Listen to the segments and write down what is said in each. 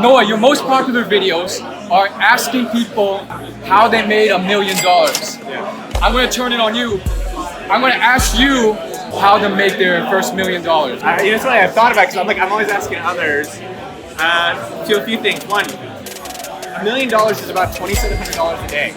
Noah, your most popular videos are asking people how they made $1 million. I'm gonna turn it on you. I'm gonna ask you how to make their first $1 million. You know, it's something I've thought about because I'm always asking others to a few things. One, $1 million is about $2,700 a day.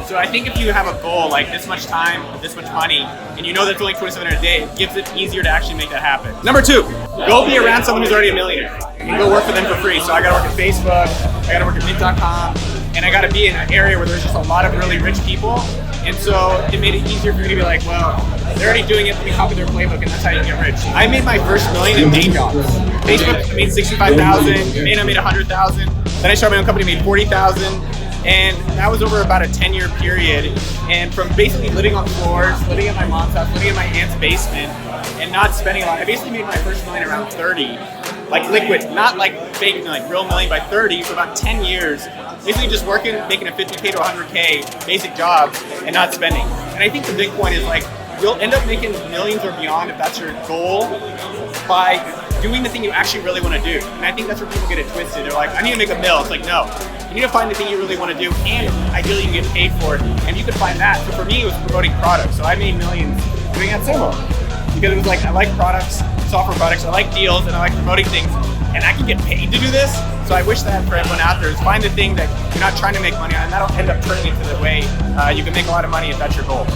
So I think if you have a goal like this much time, this much money, and you know that's only $2,700 a day, it gives it easier to actually make that happen. Number two, go be around someone who's already a millionaire. You can go work for them for free. So I gotta work at Facebook, I gotta work at Mint.com, and I gotta be in an area where there's just a lot of really rich people. And so it made it easier for me to be like, well, they're already doing it, let me copy their playbook, and that's how you get rich. I made my first $1 million in day jobs. Facebook made $65,000, Mint made $100,000. Then I started my own company, made $40,000. And that was over about a 10-year period. And from basically living on floors, living at my mom's house, living in my aunt's basement, and not spending a lot, I basically made my first $1 million around 30. Like liquid, not like fake, like real million by 30, for about 10 years. Basically just working, making a 50K to 100K basic job and not spending. And I think the big point is like, you'll end up making millions or beyond if that's your goal by doing the thing you actually really want to do. And I think that's where people get it twisted. They're like, I need to make a mill. It's like, no. You need to find the thing you really want to do, and ideally you get paid for it. And you can find that. So for me, it was promoting products. So I made millions doing that similar. Because it was like, I like products, software products, I like deals, and I like promoting things. And I can get paid to do this. So I wish that for everyone out there is find the thing that you're not trying to make money on, and that'll end up turning into the way you can make a lot of money if that's your goal.